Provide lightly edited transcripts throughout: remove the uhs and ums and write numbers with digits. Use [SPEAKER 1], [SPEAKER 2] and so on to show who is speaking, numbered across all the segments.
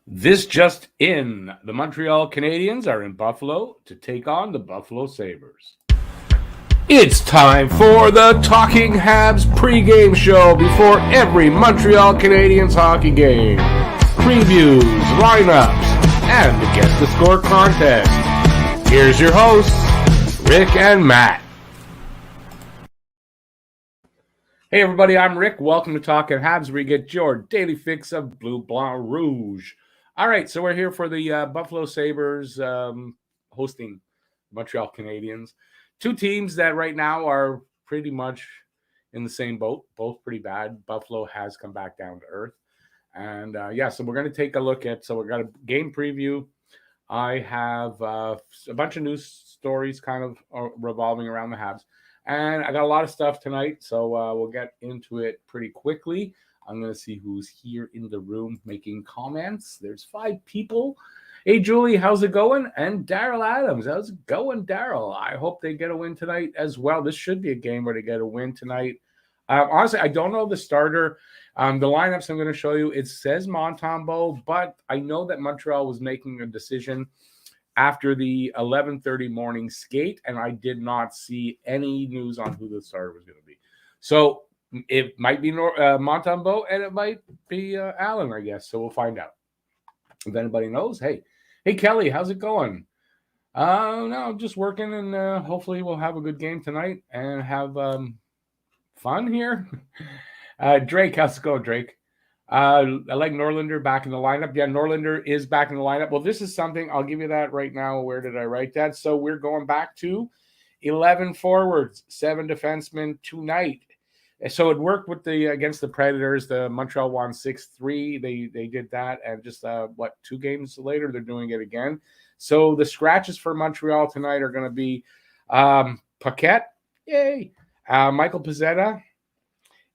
[SPEAKER 1] This just in, the Montreal Canadiens are in Buffalo to take on the Buffalo Sabres. It's time for the Talking Habs pregame show before every Montreal Canadiens hockey game. Previews, lineups, and the Guess the Score contest. Here's your hosts, Rick and Matt. Hey everybody, I'm Rick. Welcome to Talking Habs, where you get your daily fix of Bleu Blanc Rouge. All right, so we're here for the Buffalo Sabres hosting Montreal Canadiens. Two teams that right now are pretty much in the same boat, both pretty bad. Buffalo has come back down to earth. And so we're going to take a look at, so we've got a game preview. I have a bunch of news stories kind of revolving around the Habs. And I got a lot of stuff tonight, so we'll get into it pretty quickly. I'm going to see who's here in the room making comments. There's 5 people. Hey, Julie, how's it going? And Daryl Adams, how's it going, Daryl? I hope they get a win tonight as well. This should be a game where they get a win tonight. Honestly, I don't know the starter. The lineups I'm going to show you, it says Montembeault, but I know that Montreal was making a decision after the 11:30 morning skate, and I did not see any news on who the starter was going to be. So it might be Montembeault, and it might be Allen, I guess. So we'll find out. If anybody knows, hey, Kelly, how's it going? No, I'm just working, and hopefully we'll have a good game tonight and have fun here. Drake, how's it going, Drake? I like Norlinder back in the lineup. Yeah, Norlinder is back in the lineup. Well, this is something, I'll give you that right now. Where did I write that? So we're going back to 11 forwards, 7 defensemen tonight. So it worked with against the Predators. The Montreal won 6-3. They did that, and just 2 games later they're doing it again. So the scratches for Montreal tonight are going to be Paquette, yay, Michael Pezzetta,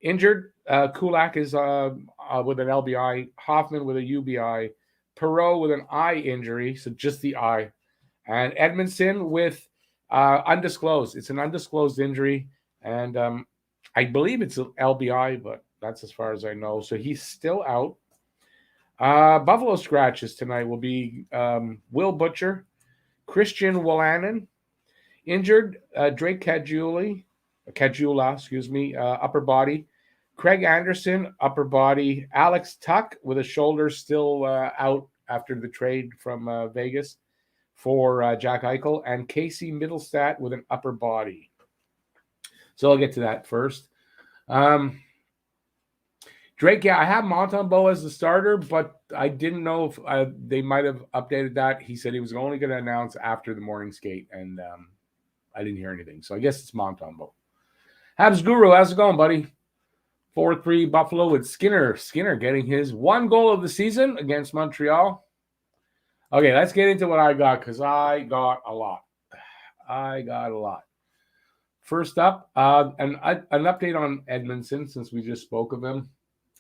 [SPEAKER 1] injured. Kulak is with an LBI, Hoffman with a UBI, Perreault with an eye injury, so just the eye, and Edmondson with undisclosed. It's an undisclosed injury, and I believe it's an LBI, but that's as far as I know. So he's still out. Buffalo scratches tonight will be Will Butcher, Christian Wolanin, injured, Drake Caggiula, upper body. Craig Anderson, upper body. Alex Tuck with a shoulder still out after the trade from Vegas for Jack Eichel. And Casey Middlestat with an upper body. So I'll get to that first. Drake, yeah, I have Montembeault as the starter, but I didn't know if they might have updated that. He said he was only going to announce after the morning skate, and I didn't hear anything. So I guess it's Montembeault. Habs Guru, how's it going, buddy? 4-3 Buffalo with Skinner. Skinner getting his 1 goal of the season against Montreal. Okay, let's get into what I got, because I got a lot. First up, an update on Edmondson, since we just spoke of him.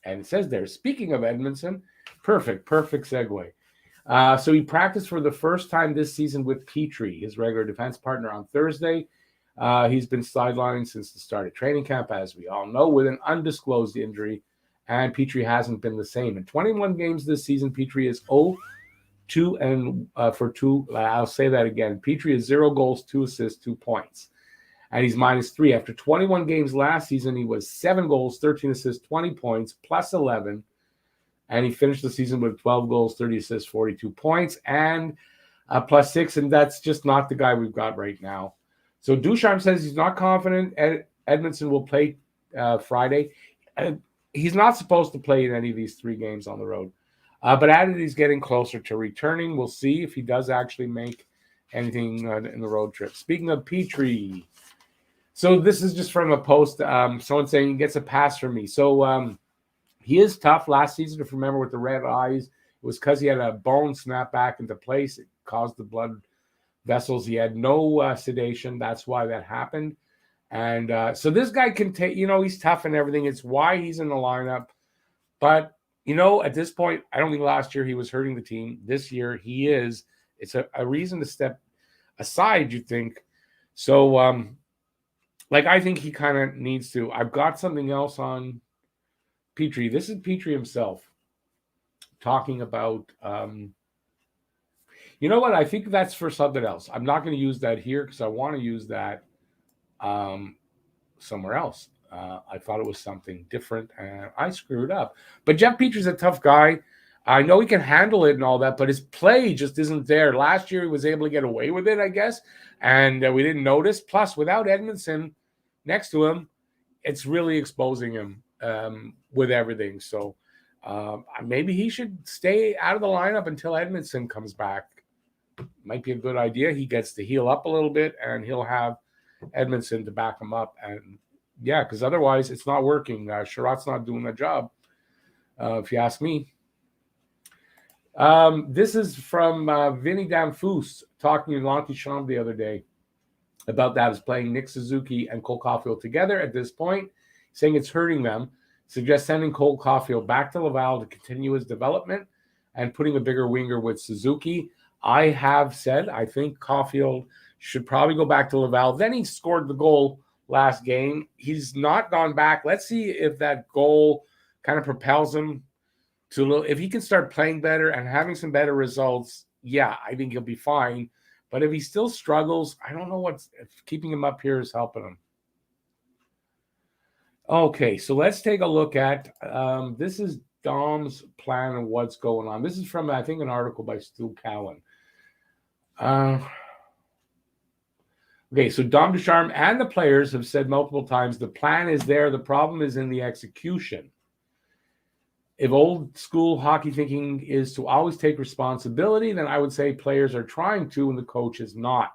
[SPEAKER 1] And it says there, speaking of Edmondson, perfect segue. So he practiced for the first time this season with Petrie, his regular defense partner, on Thursday. He's been sidelined since the start of training camp, as we all know, with an undisclosed injury, and Petrie hasn't been the same. In 21 games this season, Petrie is 0-2 and for 2. I'll say that again. Petrie is 0 goals, 2 assists, 2 points, and he's -3. After 21 games last season, he was 7 goals, 13 assists, 20 points, plus 11, and he finished the season with 12 goals, 30 assists, 42 points, and plus 6, and that's just not the guy we've got right now. So Ducharme says he's not confident Edmondson will play Friday. He's not supposed to play in any of these 3 games on the road. But added he's getting closer to returning. We'll see if he does actually make anything in the road trip. Speaking of Petrie, so this is just from a post. Someone saying he gets a pass from me. So he is tough. Last season, if you remember, with the red eyes, it was because he had a bone snap back into place. It caused the blood vessels. He had no sedation. That's why that happened. And so this guy can take, he's tough and everything. It's why he's in the lineup. But, at this point, I don't think last year he was hurting the team. This year he is. It's a reason to step aside, you think. So, I think he kind of needs to. I've got something else on Petrie. This is Petrie himself. talking about, you know what? I think that's for something else. I'm not going to use that here because I want to use that somewhere else. I thought it was something different, and I screwed up. But Jeff Petry's a tough guy. I know he can handle it and all that, but his play just isn't there. Last year, he was able to get away with it, I guess, and we didn't notice. Plus, without Edmondson next to him, it's really exposing him with everything. So maybe he should stay out of the lineup until Edmondson comes back. Might be a good idea. He gets to heal up a little bit, and he'll have Edmondson to back him up. And yeah, because otherwise it's not working. Sherratt's not doing the job, if you ask me. This is from Vinny Damfus talking to L'Antichambre the other day about that, is playing Nick Suzuki and Cole Caulfield together at this point, saying it's hurting them. Suggests sending Cole Caulfield back to Laval to continue his development and putting a bigger winger with Suzuki. I have said I think Caulfield should probably go back to Laval. Then he scored the goal last game. He's not gone back. Let's see if that goal kind of propels him to, if he can start playing better and having some better results, yeah, I think he'll be fine. But if he still struggles, I don't know what's keeping him up here is helping him. Okay, so let's take a look at, this is Dom's plan and what's going on. This is from, I think, an article by Stu Cowan. Okay, so Dom Ducharme and the players have said multiple times the plan is there. The problem is in the execution. If old school hockey thinking is to always take responsibility, then I would say players are trying to and the coach is not.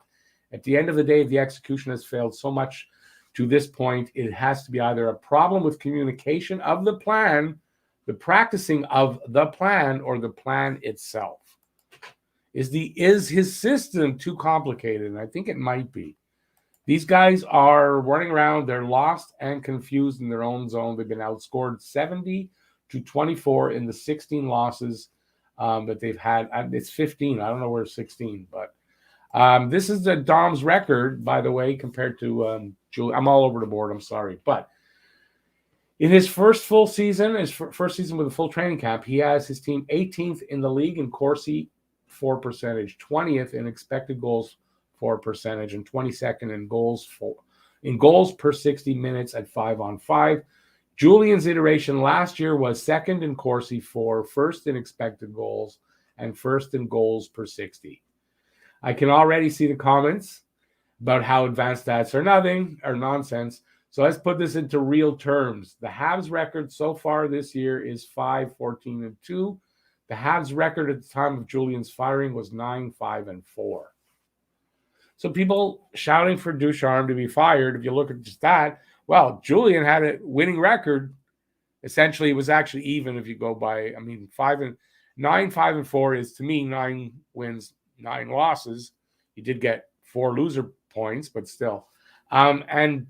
[SPEAKER 1] At the end of the day, the execution has failed so much to this point, it has to be either a problem with communication of the plan, the practicing of the plan, or the plan itself. Is his system too complicated? And I think it might be. These guys are running around. They're lost and confused in their own zone. They've been outscored 70-24 in the 16 losses that they've had. It's 15. I don't know where 16, but this is the Dom's record, by the way, compared to Julie. I'm all over the board. I'm sorry. But in his first full season, first season with a full training camp, he has his team 18th in the league in Corsi for percentage, 20th in expected goals for percentage, and 22nd in goals per 60 minutes at 5-on-5. Julian's iteration last year was second in Corsi for, first in expected goals, and first in goals per 60. I can already see the comments about how advanced stats are nothing or nonsense. So let's put this into real terms. The Habs record so far this year is 5-14-2. The Habs record at the time of Julian's firing was 9-5-4. So people shouting for Ducharme to be fired, if you look at just that, well, Julian had a winning record. Essentially, it was actually even if you go by, 9-5-4 is, to me, 9 wins, 9 losses. He did get 4 loser points, but still. And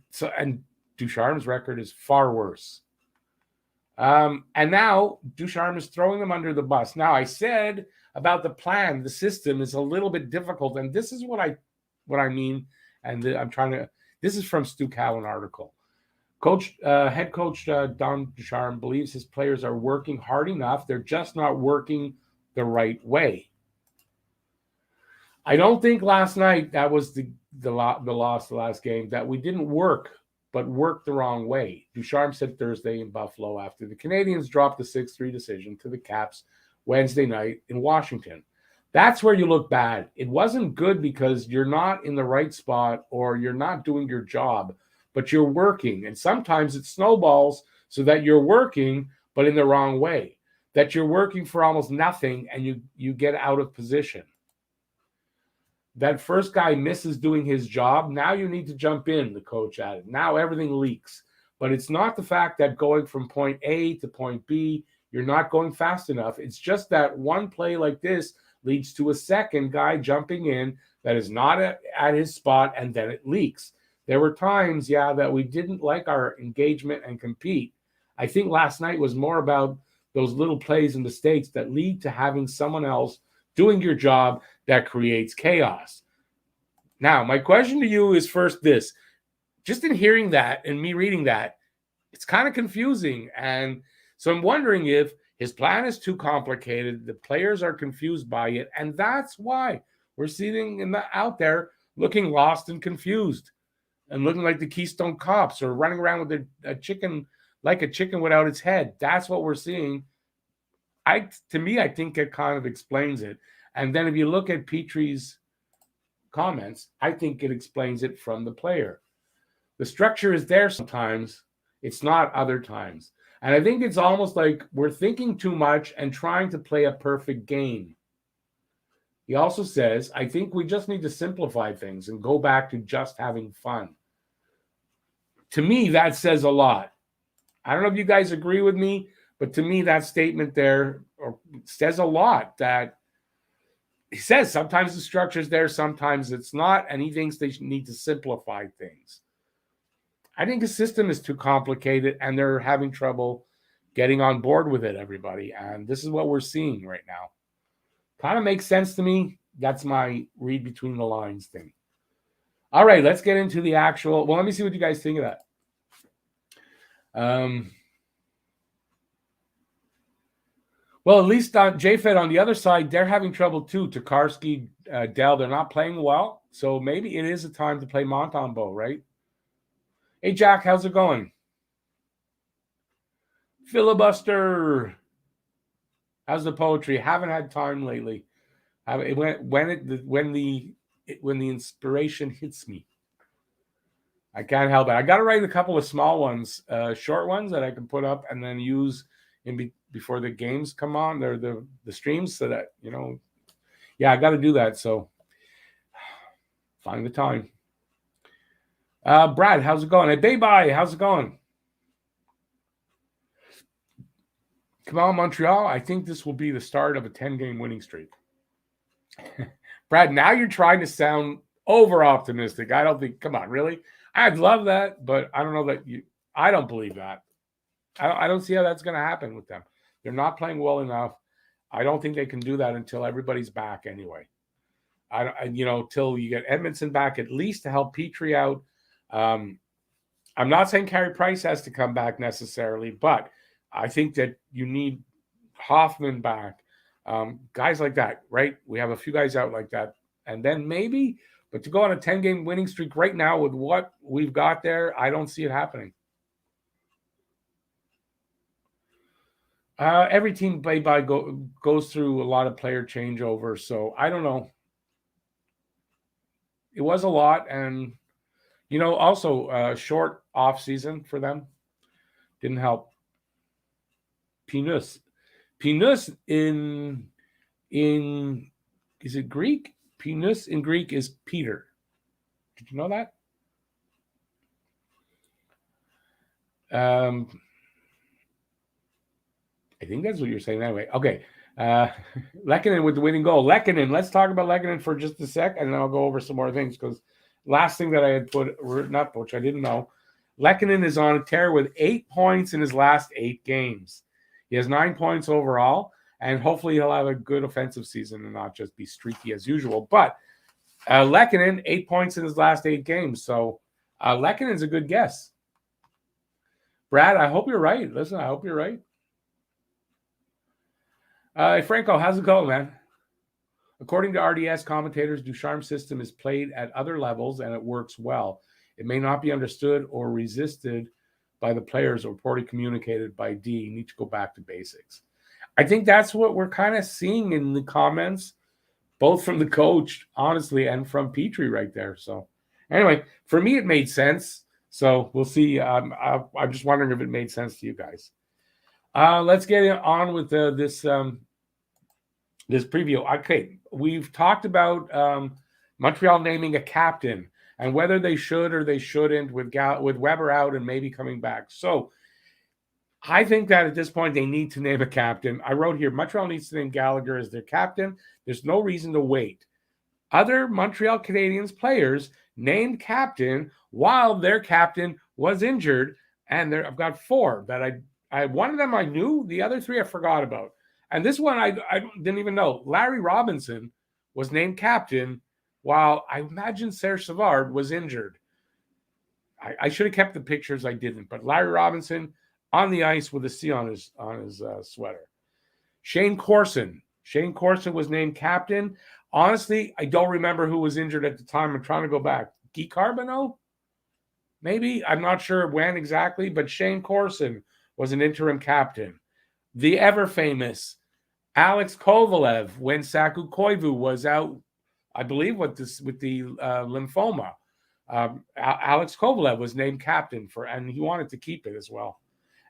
[SPEAKER 1] Ducharme's record is far worse. And now Ducharme is throwing them under the bus. Now, I said about the plan, the system is a little bit difficult, and this is what I mean. And this is from Stu Cowan article. Head coach Don Ducharme believes his players are working hard enough. They're just not working the right way. I don't think last night that was the loss the last game, that we didn't work, but worked the wrong way. Ducharme said Thursday in Buffalo after the Canadiens dropped the 6-3 decision to the Caps Wednesday night in Washington. That's where you look bad. It wasn't good because you're not in the right spot or you're not doing your job, but you're working. And sometimes it snowballs so that you're working, but in the wrong way, that you're working for almost nothing and you get out of position. That first guy misses doing his job. Now you need to jump in, the coach added. Now everything leaks. But it's not the fact that going from point A to point B, you're not going fast enough. It's just that one play like this leads to a second guy jumping in that is not at his spot, and then it leaks. There were times, that we didn't like our engagement and compete. I think last night was more about those little plays and mistakes that lead to having someone else doing your job that creates chaos. Now, my question to you is first this. Just in hearing that and me reading that, it's kind of confusing. And so I'm wondering if His plan is too complicated. The players are confused by it, and that's why we're sitting out there looking lost and confused and looking like the Keystone Cops or running around with a chicken, like a chicken without its head. That's what we're seeing. To me, I think it kind of explains it. And then if you look at Petrie's comments, I think it explains it from the player. The structure is there sometimes. It's not other times. And I think it's almost like we're thinking too much and trying to play a perfect game. He also says, I think we just need to simplify things and go back to just having fun. To me, that says a lot. I don't know if you guys agree with me, but to me, that statement there says a lot. That he says sometimes the structure's there, sometimes it's not, and he thinks they need to simplify things. I think the system is too complicated, and they're having trouble getting on board with it, everybody. And this is what we're seeing right now. Kind of makes sense to me. That's my read between the lines thing. All right, let's get into the actual. Well, let me see what you guys think of that. Well, at least on JFed on the other side, they're having trouble too. Tokarski, Dell, they're not playing well. So maybe it is a time to play Montembeault, right? Hey, Jack, how's it going? Filibuster. How's the poetry? Haven't had time lately. When the inspiration hits me, I can't help it. I got to write a couple of small ones, short ones that I can put up and then use before the games come on. They're the streams, so that yeah, I got to do that. So find the time. Brad, how's it going? Hey, bye. How's it going? Come on, Montreal. I think this will be the start of a 10-game winning streak. Brad, now you're trying to sound over-optimistic. I don't think – come on, really? I'd love that, but I don't know that you – I don't believe that. I don't see how that's going to happen with them. They're not playing well enough. I don't think they can do that until everybody's back anyway. Till you get Edmondson back, at least to help Petrie out. I'm not saying Carey Price has to come back necessarily, but I think that you need Hoffman back. Guys like that, right? We have a few guys out like that. And then maybe, but to go on a 10-game winning streak right now with what we've got there, I don't see it happening. Every team goes through a lot of player changeover, so I don't know. It was a lot, and also short off season for them didn't help. Pinus in is it Greek? Pinus in Greek is Peter. Did you know that? I think that's what you're saying anyway. Okay. Lehkonen with the winning goal. Lehkonen, let's talk about Lehkonen for just a sec, and then I'll go over some more things, because last thing that I had which I didn't know, Lehkonen is on a tear with 8 points in his last 8 games. He has 9 points overall, and hopefully he'll have a good offensive season and not just be streaky as usual. But Lehkonen, 8 points in his last 8 games. So Lehkonen's a good guess. Brad, I hope you're right. Listen, I hope you're right. Franco, how's it going, man? According to RDS commentators, Ducharme's system is played at other levels and it works well. It may not be understood or resisted by the players or poorly communicated by D. You need to go back to basics. I think that's what we're kind of seeing in the comments, both from the coach, honestly, and from Petrie right there. So anyway, for me, it made sense. So we'll see. I'm just wondering if it made sense to you guys. Let's get on with this preview. Okay, we've talked about Montreal naming a captain and whether they should or they shouldn't with Weber out and maybe coming back. So I think that at this point they need to name a captain. I wrote here, Montreal needs to name Gallagher as their captain. There's no reason to wait. Other Montreal Canadiens players named captain while their captain was injured, and I've got 4 that I one of them I knew, the other 3 I forgot about. And this one I didn't even know. Larry Robinson was named captain while I imagine Serge Savard was injured. I should have kept the pictures. I didn't. But Larry Robinson on the ice with a C on his sweater. Shane Corson. Shane Corson was named captain. Honestly, I don't remember who was injured at the time. I'm trying to go back. Guy Carbonneau? Maybe? I'm not sure when exactly, but Shane Corson was an interim captain. The ever-famous Alex Kovalev when Saku Koivu was out, I believe, with the lymphoma. Alex Kovalev was named captain and he wanted to keep it as well.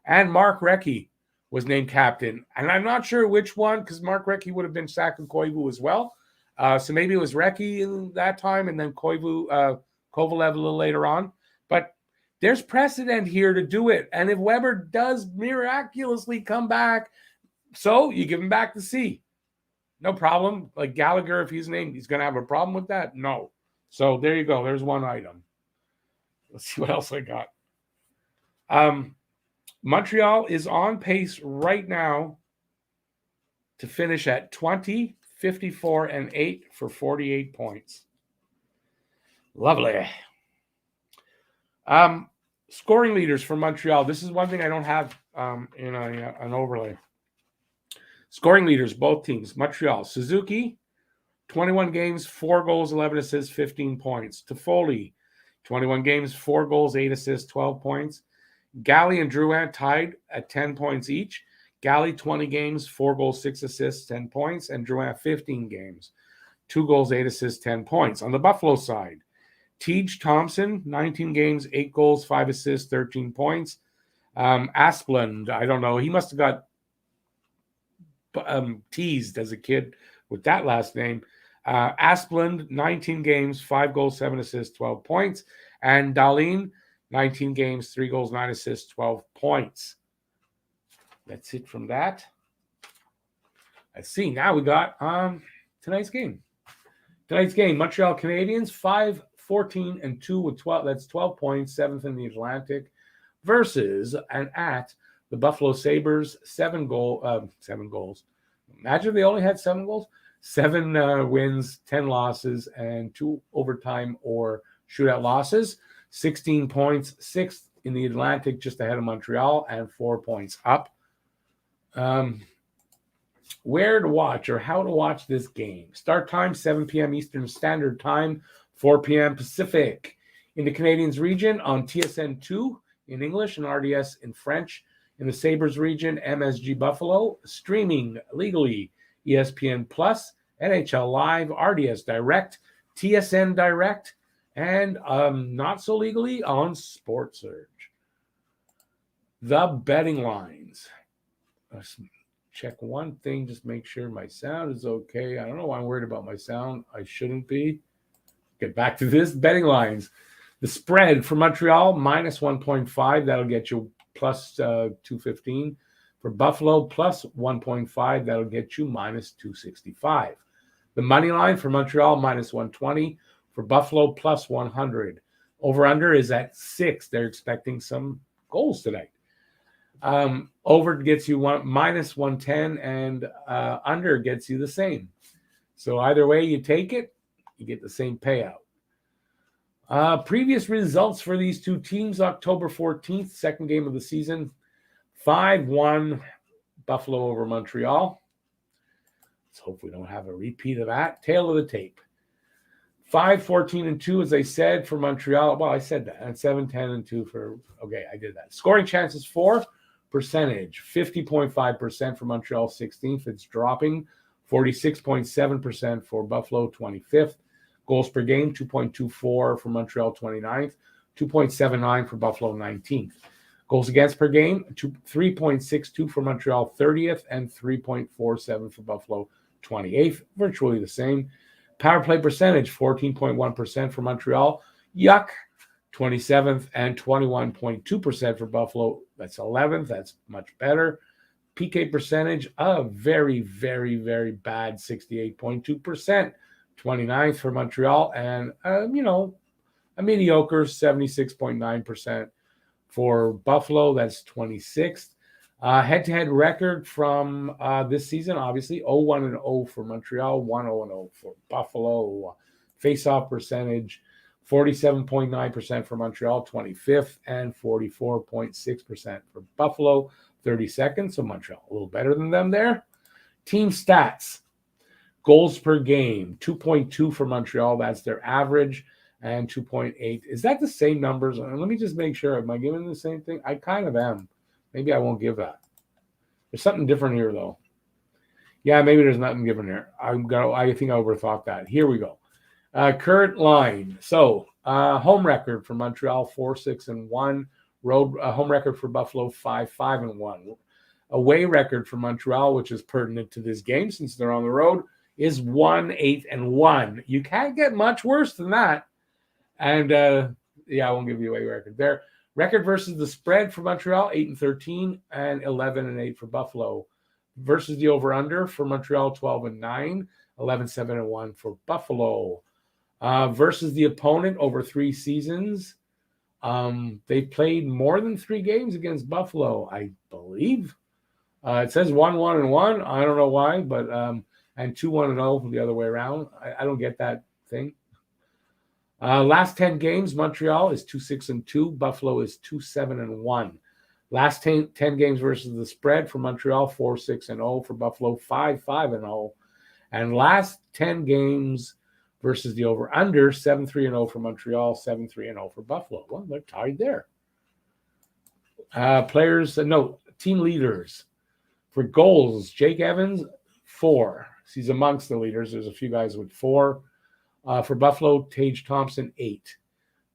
[SPEAKER 1] And Mark Recchi was named captain. And I'm not sure which one, because Mark Recchi would have been Saku Koivu as well. So maybe it was Recchi that time and then Kovalev a little later on. But there's precedent here to do it. And if Weber does miraculously come back, so you give him back to C. No problem. Like Gallagher, if he's named, he's going to have a problem with that? No. So there you go. There's one item. Let's see what else I got. Montreal is on pace right now to finish at 20, 54, and 8 for 48 points. Lovely. Scoring leaders for Montreal. This is one thing I don't have in an overlay. Scoring leaders, both teams. Montreal. Suzuki, 21 games, 4 goals, 11 assists, 15 points. Toffoli, 21 games, 4 goals, 8 assists, 12 points. Galley and Drouin tied at 10 points each. Galley, 20 games, 4 goals, 6 assists, 10 points. And Drouin, 15 games, 2 goals, 8 assists, 10 points. On the Buffalo side, Teej Thompson, 19 games, 8 goals, 5 assists, 13 points. Asplund, I don't know. He must have got teased as a kid with that last name. Asplund, 19 games, 5 goals, 7 assists, 12 points. And Dahlin, 19 games, 3 goals, 9 assists, 12 points. That's it from that. Let's see. Now we got tonight's game. Tonight's game, Montreal Canadiens, 5-14-2 with 12. That's 12 points, 7th in the Atlantic, versus and at the Buffalo Sabres, 7 goals. Imagine if they only had 7 goals. 7 wins, 10 losses, and 2 overtime or shootout losses. 16 points, 6th in the Atlantic, just ahead of Montreal, and 4 points up. Where to watch or how to watch this game. Start time, 7 p.m. Eastern Standard Time, 4 p.m. Pacific. In the Canadiens region on TSN2 in English and RDS in French. In the Sabres region, MSG Buffalo. Streaming legally, ESPN Plus, NHL Live, RDS Direct, TSN Direct, and not so legally on Sports Surge. The betting lines. Let's check one thing, just make sure my sound is okay. I don't know why I'm worried about my sound. I shouldn't be. Get back to this. Betting lines. The spread for Montreal, minus 1.5. That'll get you plus 215. For Buffalo, plus 1.5. That'll get you minus 265. The money line for Montreal, minus 120. For Buffalo, plus 100. Over-under is at 6. They're expecting some goals tonight. Over gets you minus 110, and under gets you the same. So either way you take it, you get the same payout. Previous results for these two teams, October 14th, second game of the season, 5-1 Buffalo over Montreal. Let's hope we don't have a repeat of that. Tail of the tape. 5-14-2, as I said, for Montreal. Well, I said that. And 7-10-2 for, okay, I did that. Scoring chances for, percentage, 50.5% for Montreal, 16th. It's dropping. 46.7% for Buffalo, 25th. Goals per game, 2.24 for Montreal, 29th. 2.79 for Buffalo, 19th. Goals against per game, 3.62 for Montreal, 30th, and 3.47 for Buffalo, 28th. Virtually the same. Power play percentage, 14.1% for Montreal. Yuck, 27th, and 21.2% for Buffalo. That's 11th. That's much better. PK percentage, a very, very, very bad 68.2%. 29th for Montreal, and, a mediocre 76.9% for Buffalo. That's 26th. Head-to-head record from this season, obviously, 0-1-0 for Montreal, 1-0-0 for Buffalo. Face-off percentage, 47.9% for Montreal, 25th, and 44.6% for Buffalo, 32nd. So Montreal, a little better than them there. Team stats. Goals per game, 2.2 for Montreal. That's their average. And 2.8. Is that the same numbers? Let me just make sure. Am I giving the same thing? I kind of am. Maybe I won't give that. There's something different here, though. Yeah, maybe there's nothing given here. I think I overthought that. Here we go. Current line. So, home record for Montreal, 4-6-1. Road home record for Buffalo, 5-5-1. Away record for Montreal, which is pertinent to this game since they're on the road, is 1-8-1. You can't get much worse than that. And I won't give you away record there. Record versus the spread for Montreal, 8-13 and 11-8 for Buffalo. Versus the over-under for Montreal, 12-9, 11-7-1 for Buffalo. Versus the opponent over 3 seasons, they played more than 3 games against Buffalo, I believe. It says 1-1-1. I don't know why, but and 2-1-0 the other way around. I don't get that thing. Last 10 games, Montreal is 2-6-2. Buffalo is 2-7-1. Last 10 games versus the spread for Montreal, 4-6-0. For Buffalo, 5-5-0. And last 10 games versus the over-under, 7-3-0 for Montreal, 7-3-0 for Buffalo. Well, they're tied there. Team leaders. For goals, Jake Evans, 4. He's amongst the leaders. There's a few guys with 4. For Buffalo, Tage Thompson, 8.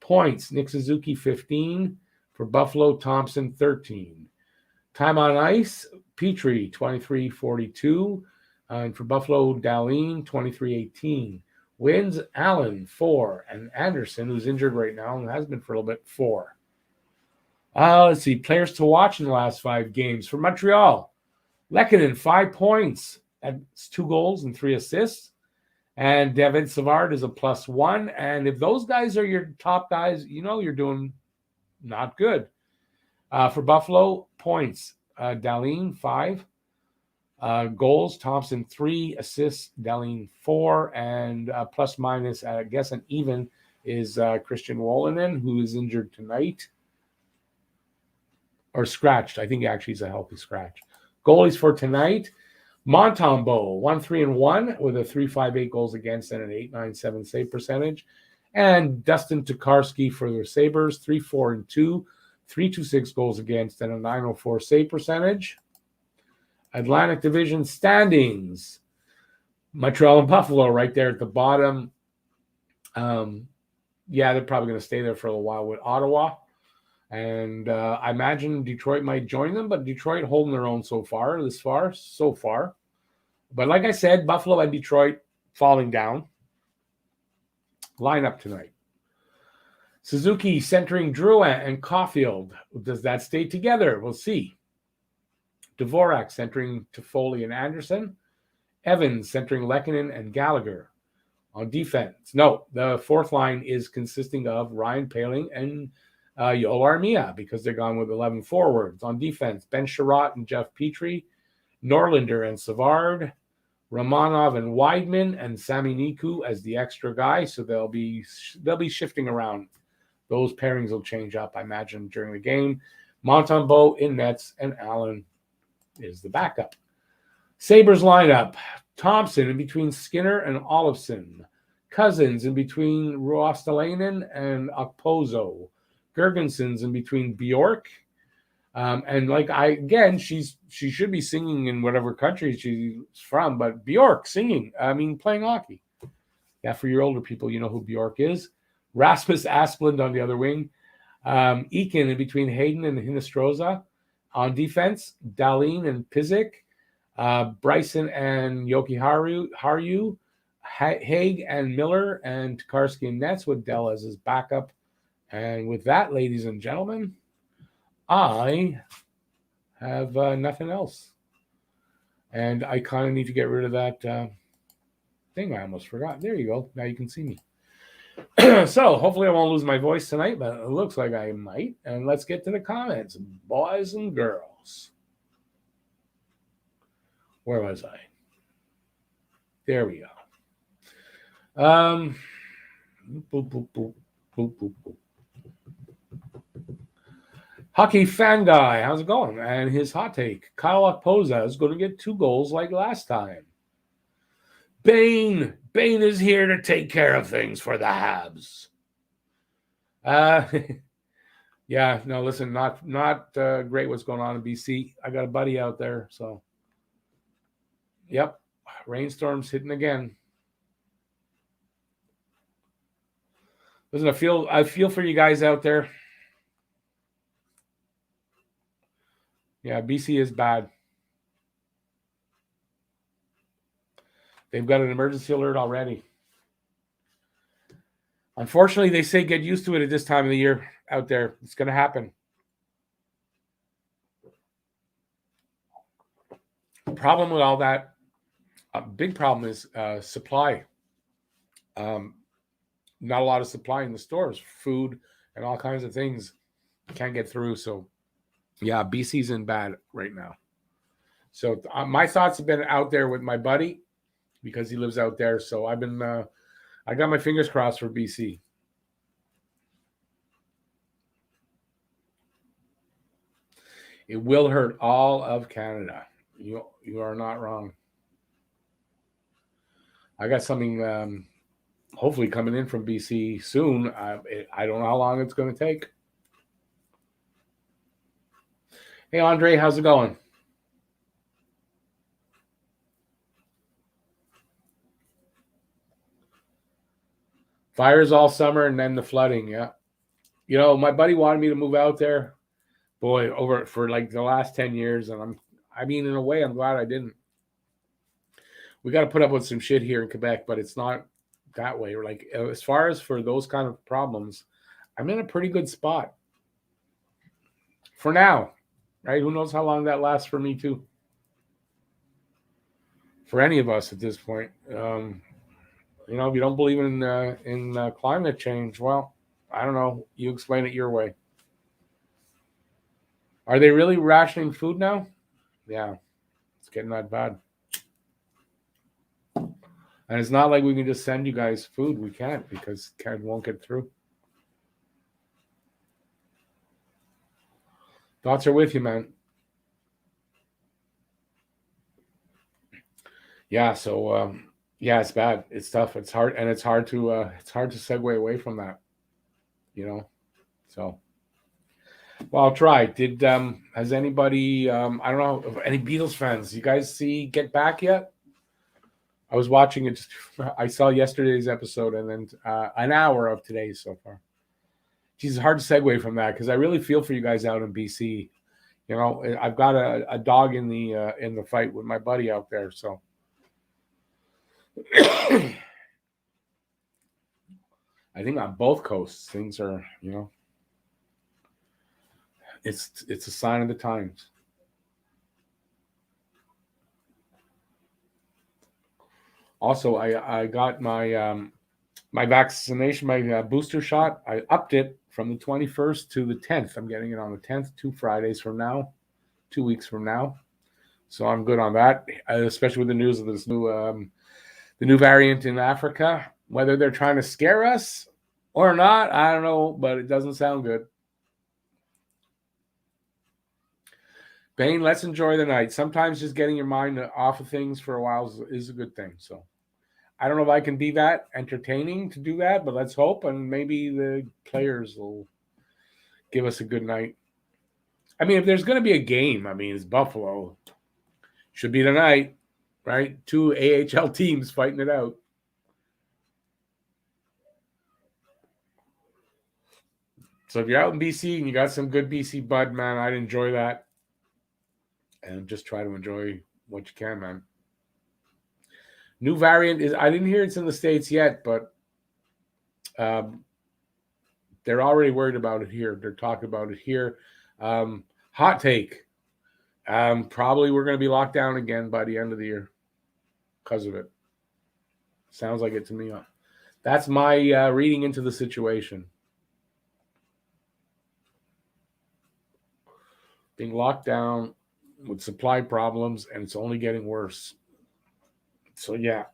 [SPEAKER 1] Points, Nick Suzuki, 15. For Buffalo, Thompson, 13. Time on ice, Petrie, 23-42. And for Buffalo, Dahlin, 23-18. Wins, Allen, 4. And Anderson, who's injured right now and has been for a little bit, 4. Let's see. Players to watch in the last 5 games. For Montreal, Lehkonen, 5 points. That's 2 goals and 3 assists. And Devin Savard is a +1. And if those guys are your top guys, you're doing not good. For Buffalo, points. Dahlin, 5. Goals, Thompson, 3. Assists, Dahlin, 4. And plus-minus, I guess an even, is Christian Wolanin, who is injured tonight. Or scratched. I think actually he's a healthy scratch. Goalies for tonight. Montembeault, 1-3-1 with a 3.58 goals against and an 8.97 save percentage. And Dustin Tokarski for the Sabres, 3-4-2, 3.26 goals against and a 9.04 save percentage. Atlantic Division standings. Montreal and Buffalo right there at the bottom. They're probably going to stay there for a little while with Ottawa. And I imagine Detroit might join them, but Detroit holding their own so far. But like I said, Buffalo and Detroit falling down. Lineup tonight. Suzuki centering Drouin and Caulfield. Does that stay together? We'll see. Dvorak centering Toffoli and Anderson. Evans centering Lehkonen and Gallagher. On defense, the fourth line is consisting of Ryan Poehling and Yoel Armia because they're gone with 11 forwards. On defense, Ben Sherratt and Jeff Petrie, Norlinder and Savard, Romanov and Weidman, and Sami Niku as the extra guy. So they'll be shifting around. Those pairings will change up, I imagine, during the game. Montembeault in nets, and Allen is the backup. Sabres lineup. Thompson in between Skinner and Olofsson. Cousins in between Ruostalainen and Okposo. Gergenson's in between Bjork. She should be singing in whatever country she's from, but Bjork singing, playing hockey. Yeah, for your older people, you know who Bjork is. Rasmus Asplund on the other wing. Eakin in between Hayden and Hinostroza. On defense, Dahlin and Pizik. Bryson and Haru. Haig and Miller, and Tokarski and nets with Dell as his backup. And with that, ladies and gentlemen, I have nothing else. And I kind of need to get rid of that thing I almost forgot. There you go. Now you can see me. So hopefully I won't lose my voice tonight, but it looks like I might. And let's get to the comments, boys and girls. Where was I? There we go. Boop, boop, boop, boop, boop, boop. Hockey fan guy, how's it going? And his hot take: Kyle Okpoza is going to get 2 goals like last time. Bane is here to take care of things for the Habs. Yeah, no, listen, not great what's going on in BC. I got a buddy out there, so yep, rainstorms hitting again. Listen, I feel for you guys out there. Yeah, BC is bad. They've got an emergency alert already. Unfortunately, they say get used to it at this time of the year out there. It's going to happen. The problem with all that, a big problem is supply. Not a lot of supply in the stores, food and all kinds of things can't get through. So, yeah, BC's in bad right now. So my thoughts have been out there with my buddy because he lives out there. So I've been, I got my fingers crossed for BC. It will hurt all of Canada. You are not wrong. I got something hopefully coming in from BC soon. I don't know how long it's going to take. Hey, Andre, how's it going? Fires all summer and then the flooding, yeah. You know, my buddy wanted me to move out there, boy, over for like the last 10 years. And in a way, I'm glad I didn't. We got to put up with some shit here in Quebec, but it's not that way. Like, as far as for those kind of problems, I'm in a pretty good spot for now, right? Who knows how long that lasts for me too? For any of us at this point. You know, if you don't believe in climate change, well, I don't know. You explain it your way. Are they really rationing food now? Yeah, it's getting that bad. And it's not like we can just send you guys food. We can't because Ken won't get through. Thoughts are with you, man. Yeah, so yeah, it's bad. It's tough. It's hard, and it's hard to segue away from that. You know, so. Well, I'll try. Has anybody? I don't know. Any Beatles fans? You guys see Get Back yet? I was watching it. I saw yesterday's episode and then an hour of today's so far. Geez, it's hard to segue from that because I really feel for you guys out in BC. You know, I've got a dog in the fight with my buddy out there. So I think on both coasts things are, you know, it's a sign of the times. Also, I got my my vaccination, my booster shot. I upped it from the 21st to the 10th. I'm getting it on the 10th, 2 Fridays from now, 2 weeks from now. So I'm good on that, especially with the news of this new the new variant in Africa. Whether they're trying to scare us or not, I don't know, but it doesn't sound good. Bane, let's enjoy the night. Sometimes just getting your mind off of things for a while is a good thing. So I don't know if I can be that entertaining to do that, but let's hope, and maybe the players will give us a good night. I mean, if there's going to be a game, I mean, it's Buffalo. Should be tonight, right? 2 AHL teams fighting it out. So if you're out in BC and you got some good BC bud, man, I'd enjoy that. And just try to enjoy what you can, man. New variant is, I didn't hear it's in the States yet, but they're already worried about it here. They're talking about it here. Hot take. Probably we're going to be locked down again by the end of the year because of it. Sounds like it to me. That's my reading into the situation. Being locked down with supply problems, and it's only getting worse. So, yeah.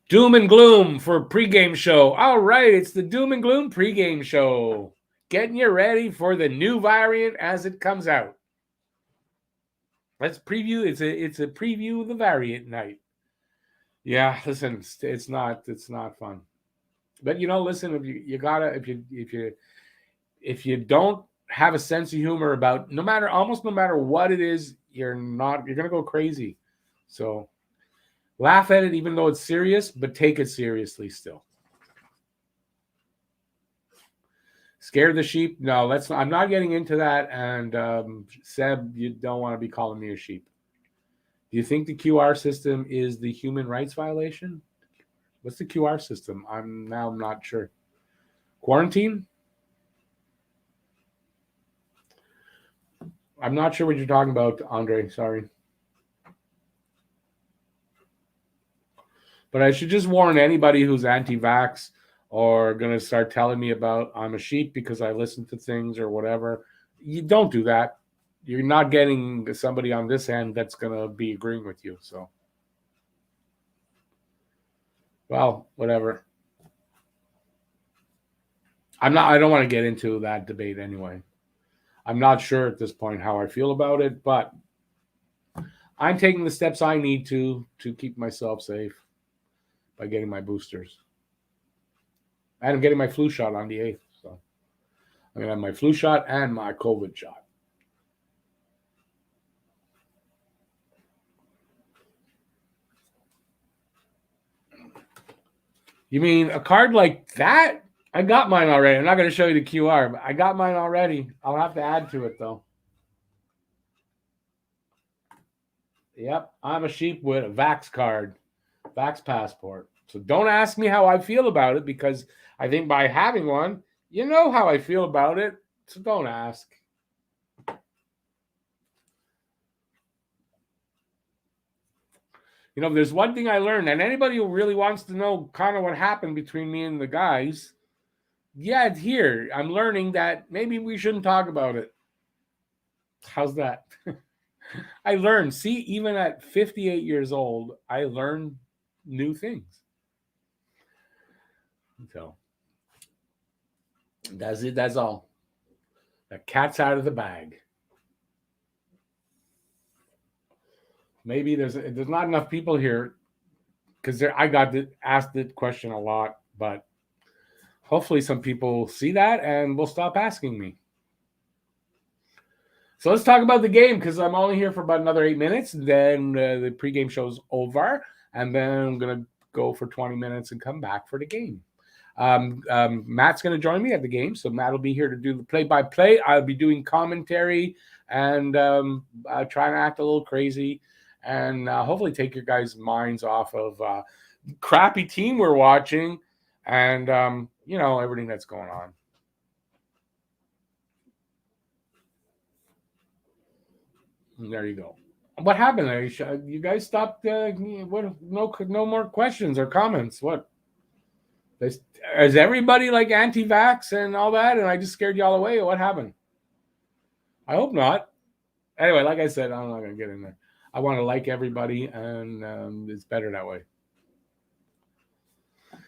[SPEAKER 1] Doom and gloom for pregame show. All right, it's the Doom and Gloom pregame show. getting you ready for the new variant as it comes out. Let's preview. It's a preview of the variant night. Yeah, listen, it's not fun. But listen, if you don't have a sense of humor about no matter what it is, you're gonna go crazy. So laugh at it even though it's serious, but take it seriously still. Scared the sheep? No, let's not. I'm not getting into that. And Seb, you don't want to be calling me a sheep. Do you think the QR system is the human rights violation? What's the QR system? I'm not sure. Quarantine? I'm not sure what you're talking about, Andre. Sorry. But I should just warn anybody who's anti-vax or going to start telling me about I'm a sheep because I listen to things or whatever. You don't do that. You're not getting somebody on this end that's going to be agreeing with you. So, well, whatever. I don't want to get into that debate anyway. I'm not sure at this point how I feel about it, but I'm taking the steps I need to keep myself safe by getting my boosters. And I'm getting my flu shot on the 8th. So I'm going to have my flu shot and my COVID shot. You mean a card like that? I got mine already. I'm not going to show you the QR, but I got mine already. I'll have to add to it, though. Yep, I'm a sheep with a Vax card, Vax passport. So don't ask me how I feel about it because I think by having one, you know how I feel about it. So don't ask. There's one thing I learned, and anybody who really wants to know kind of what happened between me and the guys, yeah, here. I'm learning that maybe we shouldn't talk about it. How's that? I learned. See, even at 58 years old, I learned new things. So that's it. That's all. The cat's out of the bag. Maybe there's not enough people here because I got asked the question a lot, but hopefully some people see that and will stop asking me. So let's talk about the game because I'm only here for about another 8 minutes. Then the pregame show's over, and then I'm going to go for 20 minutes and come back for the game. Matt's going to join me at the game, so Matt will be here to do the play-by-play. I'll be doing commentary and trying to act a little crazy and hopefully take your guys' minds off of crappy team we're watching and, everything that's going on. There you go. What happened? You guys stopped. What? No more questions or comments. What? Is everybody like anti-vax and all that? And I just scared y'all away. What happened? I hope not. Anyway, like I said, I'm not gonna get in there. I want to like everybody, and it's better that way.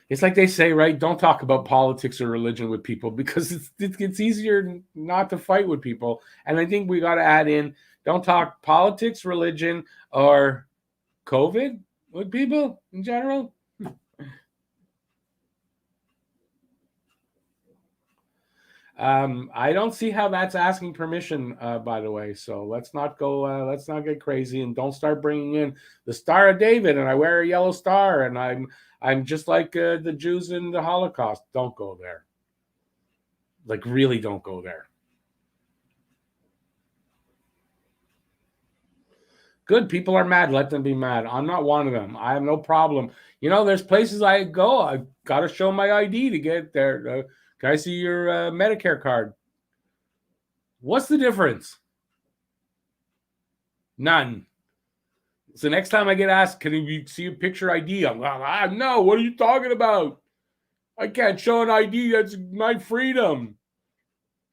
[SPEAKER 1] It's like they say, right? Don't talk about politics or religion with people because it's easier not to fight with people. And I think we got to add in. Don't talk politics, religion, or COVID with people in general. I don't see how that's asking permission, by the way. So let's not go. Let's not get crazy and don't start bringing in the Star of David. And I wear a yellow star, and I'm just like the Jews in the Holocaust. Don't go there. Like, really, don't go there. Good. People are mad. Let them be mad. I'm not one of them. I have no problem. There's places I go. I got to show my ID to get there. Can I see your Medicare card? What's the difference? None. So next time I get asked, can you see a picture ID? I'm like, no, what are you talking about? I can't show an ID. That's my freedom.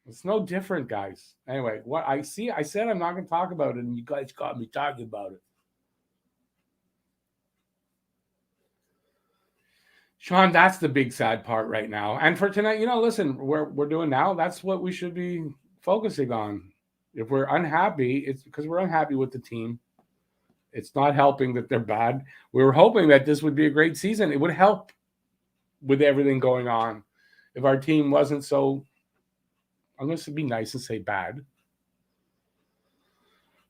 [SPEAKER 1] It's no different, guys. Anyway, what I said I'm not going to talk about it, and you guys got me talking about it. Sean, that's the big sad part right now. And for tonight, listen, we're doing now. That's what we should be focusing on. If we're unhappy, it's because we're unhappy with the team. It's not helping that they're bad. We were hoping that this would be a great season. It would help with everything going on if our team wasn't so, I'm going to be nice and say bad.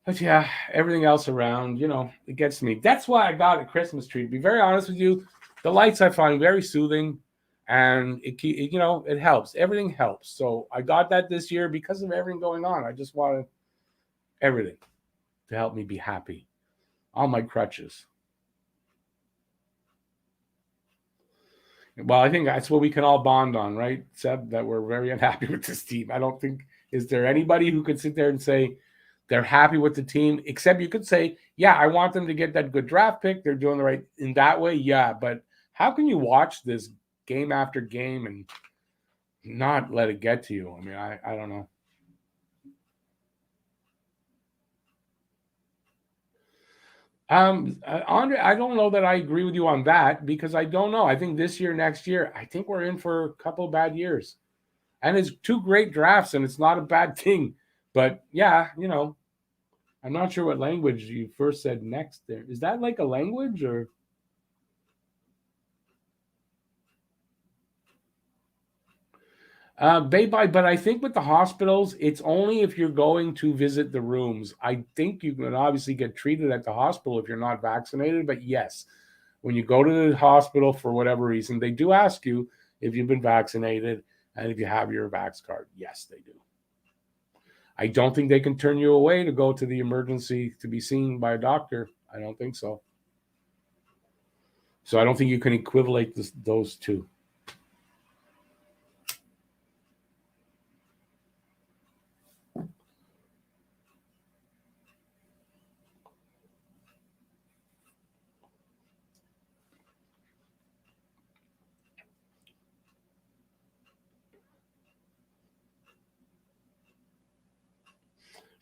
[SPEAKER 1] But yeah, everything else around, it gets to me. That's why I got a Christmas tree. To be very honest with you, the lights I find very soothing, and it helps. Everything helps. So I got that this year because of everything going on. I just wanted everything to help me be happy. All my crutches. Well, I think that's what we can all bond on, right, Seb? That we're very unhappy with this team. I don't think, is there anybody who could sit there and say they're happy with the team, except you could say, yeah, I want them to get that good draft pick. They're doing the right in that way. Yeah. But how can you watch this game after game and not let it get to you? I mean, I don't know. Andre, I don't know that I agree with you on that because I don't know. I think this year, next year, I think we're in for a couple of bad years. And it's two great drafts, and it's not a bad thing. But yeah, I'm not sure what language you first said next there. Is that like a language or? But I think with the hospitals, it's only if you're going to visit the rooms. I think you can obviously get treated at the hospital if you're not vaccinated. But yes, when you go to the hospital for whatever reason, they do ask you if you've been vaccinated and if you have your vax card. Yes, they do. I don't think they can turn you away to go to the emergency to be seen by a doctor. I don't think so. So I don't think you can equivalent those two.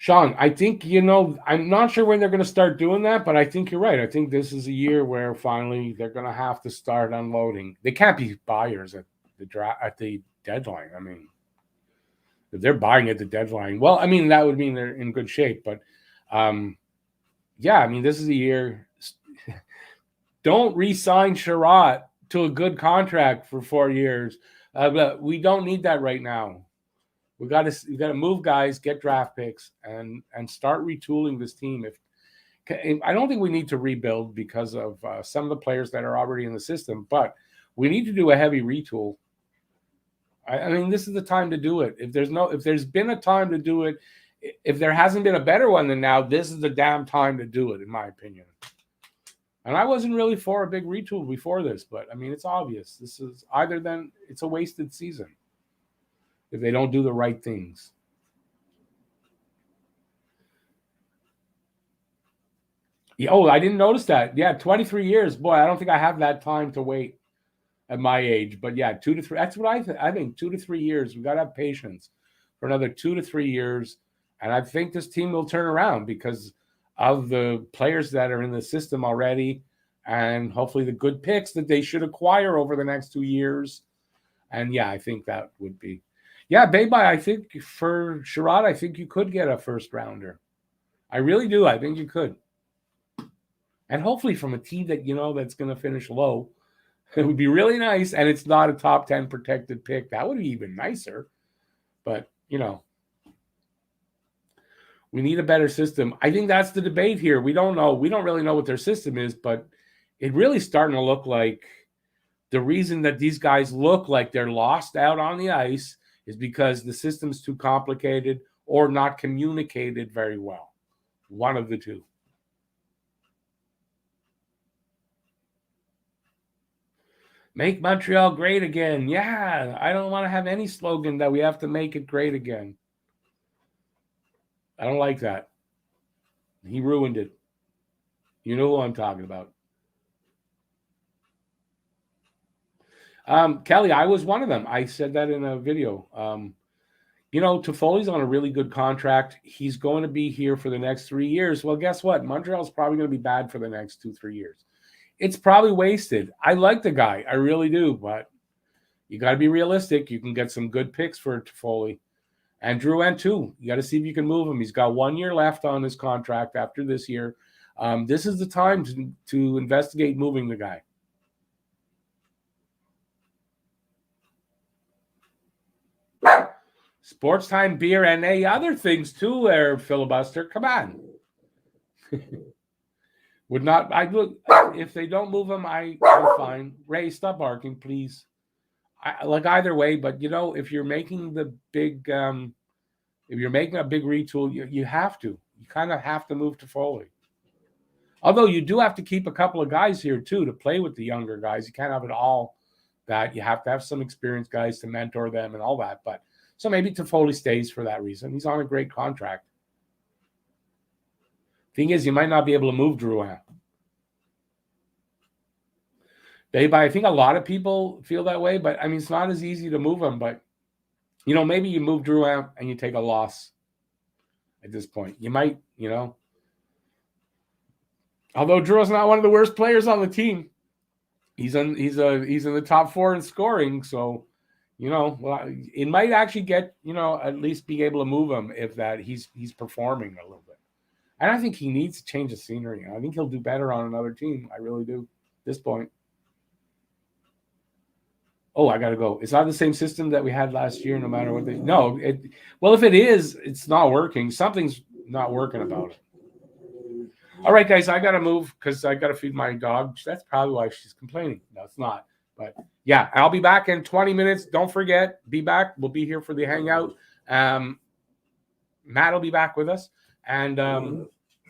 [SPEAKER 1] Sean, I think, I'm not sure when they're going to start doing that, but I think you're right. I think this is a year where finally they're going to have to start unloading. They can't be buyers at the deadline. I mean, if they're buying at the deadline, well, I mean, that would mean they're in good shape. But yeah, I mean, this is a year. Don't re-sign Sherratt to a good contract for 4 years. But we don't need that right now. We got to move guys, get draft picks, and start retooling this team. I don't think we need to rebuild because of some of the players that are already in the system, but we need to do a heavy retool. I mean, this is the time to do it. If there's been a time to do it, if there hasn't been a better one than now, this is the damn time to do it, in my opinion. And I wasn't really for a big retool before this, but I mean, it's obvious. This is it's a wasted season if they don't do the right things. Yeah, oh, I didn't notice that. Yeah, 23 years. Boy, I don't think I have that time to wait at my age. But yeah, 2 to 3. That's what I think 2 to 3 years. We got to have patience for another 2 to 3 years. And I think this team will turn around because of the players that are in the system already and hopefully the good picks that they should acquire over the next 2 years. And yeah, I think that would be. Yeah, Baby, I think for Sherratt, I think you could get a first rounder. I really do. I think you could. And hopefully from a team that, that's going to finish low. It would be really nice. And it's not a top 10 protected pick. That would be even nicer. But, we need a better system. I think that's the debate here. We don't know. We don't really know what their system is, but it really starting to look like the reason that these guys look like they're lost out on the ice is because the system's too complicated or not communicated very well. One of the two. Make Montreal great again. Yeah, I don't want to have any slogan that we have to make it great again. I don't like that. He ruined it. You know who I'm talking about. Kelly, I was one of them. I said that in a video. Toffoli's on a really good contract. He's going to be here for the next 3 years. Well, guess what? Montreal's probably going to be bad for the next 2-3 years. it's probably wasted. I like the guy. I really do. But you got to be realistic. You can get some good picks for Toffoli. And Drouin, too. You got to see if you can move him. He's got 1 year left on his contract after this year. This is the time to investigate moving the guy. Sports time beer and other things too there, filibuster. Come on. Would not I look if they don't move him, I'm fine. Ray, stop barking, please. I like either way, but if you're making the big if you're making a big retool, you have to. You kind of have to move to Foley. Although you do have to keep a couple of guys here too to play with the younger guys. You can't have it all that. You have to have some experienced guys to mentor them and all that. But so maybe Toffoli stays for that reason. He's on a great contract. Thing is, you might not be able to move Drouin. I think a lot of people feel that way, but I mean, it's not as easy to move him. But maybe you move Drouin and you take a loss at this point. You might, Although Drouin's not one of the worst players on the team, he's in the top 4 in scoring. So, it might actually get at least be able to move him if that he's performing a little bit. And I think he needs to change the scenery. I think he'll do better on another team. I really do at this point. Oh, I got to go. It's not the same system that we had last year, no matter what they. No, well, if it is, it's not working. Something's not working about it. All right, guys, I got to move because I got to feed my dog. That's probably why she's complaining. No, it's not. But yeah, I'll be back in 20 minutes. Don't forget, be back. We'll be here for the hangout. Matt will be back with us. And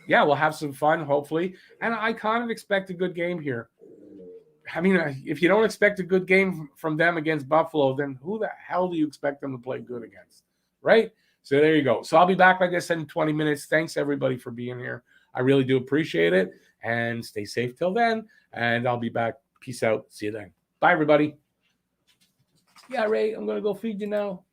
[SPEAKER 1] we'll have some fun, hopefully. And I kind of expect a good game here. I mean, if you don't expect a good game from them against Buffalo, then who the hell do you expect them to play good against? Right? So there you go. So I'll be back, like I said, in 20 minutes. Thanks, everybody, for being here. I really do appreciate it. And stay safe till then. And I'll be back. Peace out. See you then. Bye, everybody. Yeah, Ray, I'm going to go feed you now.